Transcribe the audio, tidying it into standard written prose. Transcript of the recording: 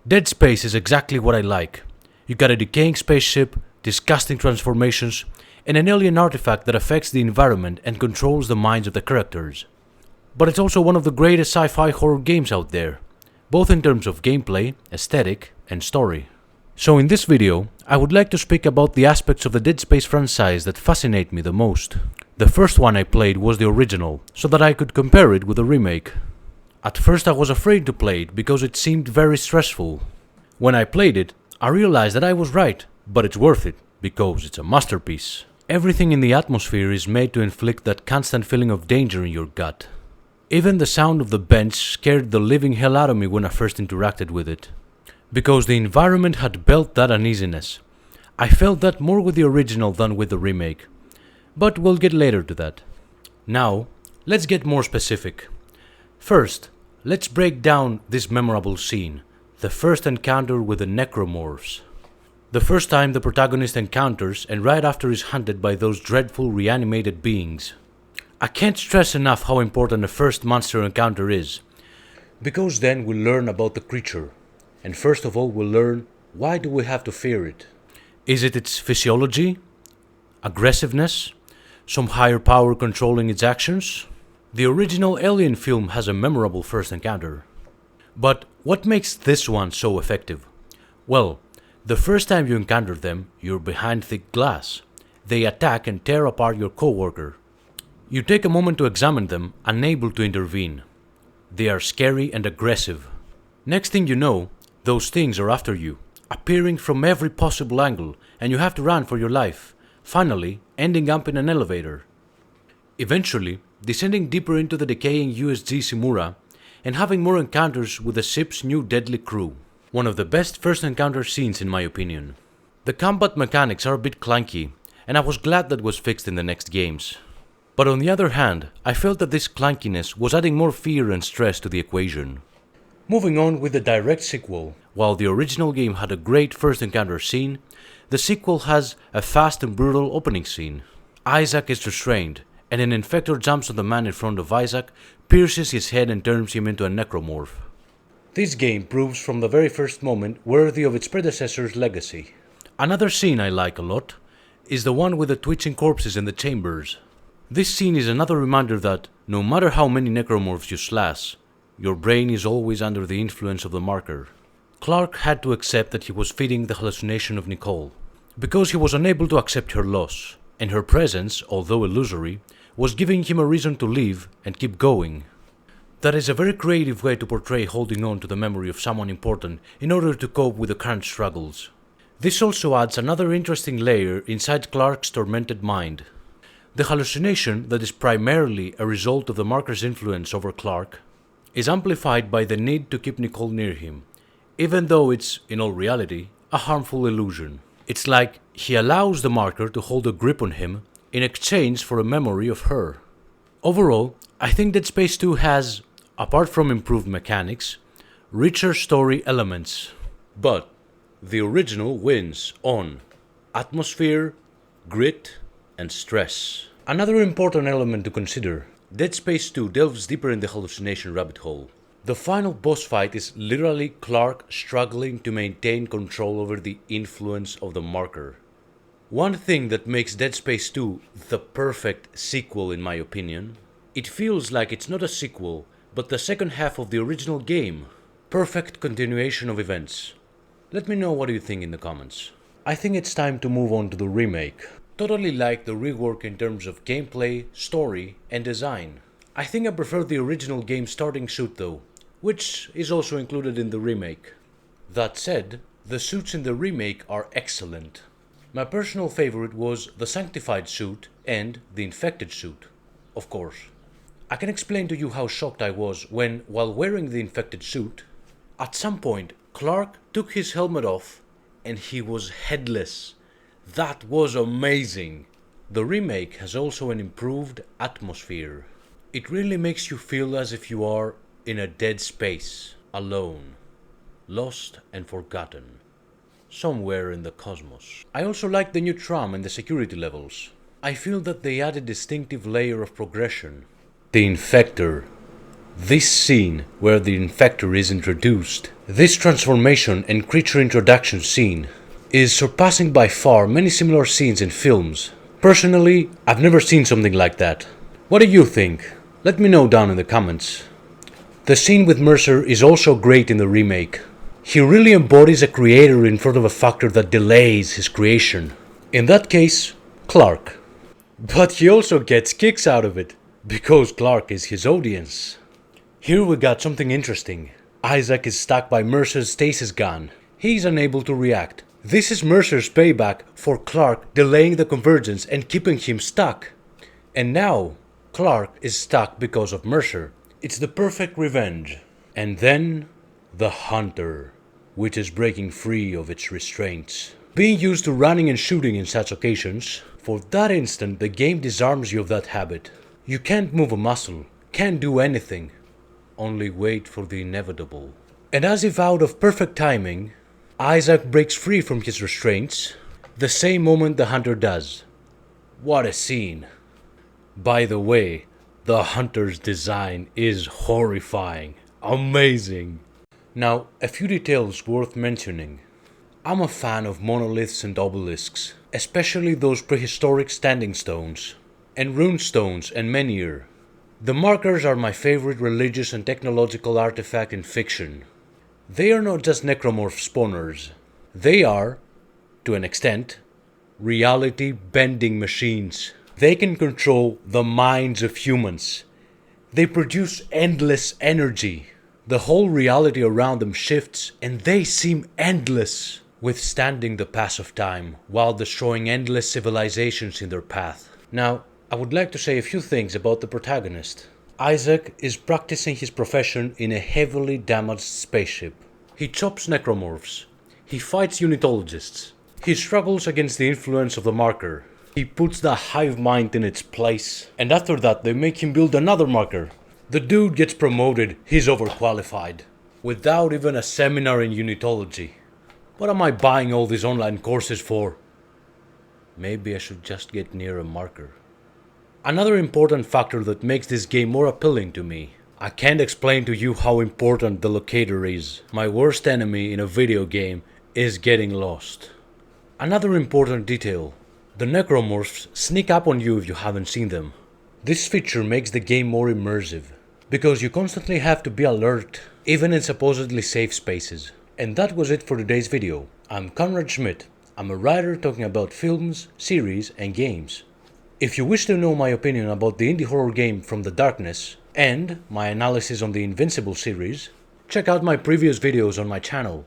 Dead Space is exactly what I like. You got a decaying spaceship, disgusting transformations, and an alien artifact that affects the environment and controls the minds of the characters. But it's also one of the greatest sci-fi horror games out there, both in terms of gameplay, aesthetic, and story. So in this video, I would like to speak about the aspects of the Dead Space franchise that fascinate me the most. The first one I played was the original, so that I could compare it with the remake. At first I was afraid to play it because it seemed very stressful. When I played it, I realized that I was right, but it's worth it, because it's a masterpiece. Everything in the atmosphere is made to inflict that constant feeling of danger in your gut. Even the sound of the bench scared the living hell out of me when I first interacted with it. Because the environment had built that uneasiness. I felt that more with the original than with the remake. But we'll get later to that. Now, let's get more specific. First, let's break down this memorable scene, the first encounter with the necromorphs. The first time the protagonist encounters and right after is hunted by those dreadful reanimated beings. I can't stress enough how important a first monster encounter is, because then we learn about the creature, and first of all we learn why do we have to fear it. Is it its physiology? Aggressiveness? Some higher power controlling its actions? The original Alien film has a memorable first encounter. But what makes this one so effective? Well, the first time you encounter them, you're behind thick glass. They attack and tear apart your coworker. You take a moment to examine them, unable to intervene. They are scary and aggressive. Next thing you know, those things are after you, appearing from every possible angle, and you have to run for your life, finally ending up in an elevator. Eventually, descending deeper into the decaying USG Shimura, and having more encounters with the ship's new deadly crew. One of the best first encounter scenes in my opinion. The combat mechanics are a bit clunky, and I was glad that was fixed in the next games. But on the other hand, I felt that this clunkiness was adding more fear and stress to the equation. Moving on with the direct sequel, while the original game had a great first encounter scene, the sequel has a fast and brutal opening scene. Isaac is restrained, and an infector jumps on the man in front of Isaac, pierces his head and turns him into a necromorph. This game proves from the very first moment worthy of its predecessor's legacy. Another scene I like a lot is the one with the twitching corpses in the chambers. This scene is another reminder that, no matter how many necromorphs you slash, your brain is always under the influence of the marker. Clark had to accept that he was feeding the hallucination of Nicole, because he was unable to accept her loss, and her presence, although illusory, was giving him a reason to live and keep going. That is a very creative way to portray holding on to the memory of someone important in order to cope with the current struggles. This also adds another interesting layer inside Clark's tormented mind. The hallucination, that is primarily a result of the marker's influence over Clark, is amplified by the need to keep Nicole near him, even though it's, in all reality, a harmful illusion. It's like he allows the marker to hold a grip on him in exchange for a memory of her. Overall, I think Dead Space 2 has, apart from improved mechanics, richer story elements. But the original wins on atmosphere, grit, and stress. Another important element to consider, Dead Space 2 delves deeper in the hallucination rabbit hole. The final boss fight is literally Clark struggling to maintain control over the influence of the marker. One thing that makes Dead Space 2 the perfect sequel in my opinion, it feels like it's not a sequel, but the second half of the original game. Perfect continuation of events. Let me know what you think in the comments. I think it's time to move on to the remake. Totally like the rework in terms of gameplay, story, and design. I think I prefer the original game's starting suit though, which is also included in the remake. That said, the suits in the remake are excellent. My personal favorite was the Sanctified suit and the Infected suit, of course. I can explain to you how shocked I was when, while wearing the Infected suit, at some point Clark took his helmet off and he was headless. That was amazing! The remake has also an improved atmosphere. It really makes you feel as if you are in a dead space, alone, lost and forgotten, somewhere in the cosmos. I also like the new tram and the security levels. I feel that they add a distinctive layer of progression. The Infector, This scene where the Infector is introduced, this transformation and creature introduction scene, is surpassing by far many similar scenes in films. Personally, I've never seen something like that. What do you think? Let me know down in the comments. The scene with Mercer is also great in the remake. He really embodies a creator in front of a factor that delays his creation. In that case, Clark. But he also gets kicks out of it, because Clark is his audience. Here we got something interesting. Isaac is stuck by Mercer's stasis gun. He's unable to react. This is Mercer's payback for Clark delaying the convergence and keeping him stuck. And now, Clark is stuck because of Mercer. It's the perfect revenge. And then, the Hunter, which is breaking free of its restraints. Being used to running and shooting in such occasions, for that instant the game disarms you of that habit. You can't move a muscle, can't do anything, only wait for the inevitable. And as if out of perfect timing, Isaac breaks free from his restraints, the same moment the Hunter does. What a scene! By the way, the Hunter's design is horrifying, amazing. Now, a few details worth mentioning. I'm a fan of monoliths and obelisks, especially those prehistoric standing stones, and rune stones and menhir. The markers are my favorite religious and technological artifact in fiction. They are not just necromorph spawners. They are, to an extent, reality-bending machines. They can control the minds of humans. They produce endless energy. The whole reality around them shifts, and they seem endless, withstanding the pass of time, while destroying endless civilizations in their path. Now, I would like to say a few things about the protagonist. Isaac is practicing his profession in a heavily damaged spaceship. He chops necromorphs. He fights unitologists. He struggles against the influence of the marker. He puts the hive mind in its place, and after that they make him build another marker. The dude gets promoted, he's overqualified, without even a seminar in unitology. What am I buying all these online courses for? Maybe I should just get near a marker. Another important factor that makes this game more appealing to me. I can't explain to you how important the locator is. My worst enemy in a video game is getting lost. Another important detail. The necromorphs sneak up on you if you haven't seen them. This feature makes the game more immersive, because you constantly have to be alert, even in supposedly safe spaces. And that was it for today's video. I'm Conrad Schmidt. I'm a writer talking about films, series, and games. If you wish to know my opinion about the indie horror game From the Darkness, and my analysis on the Invincible series, check out my previous videos on my channel.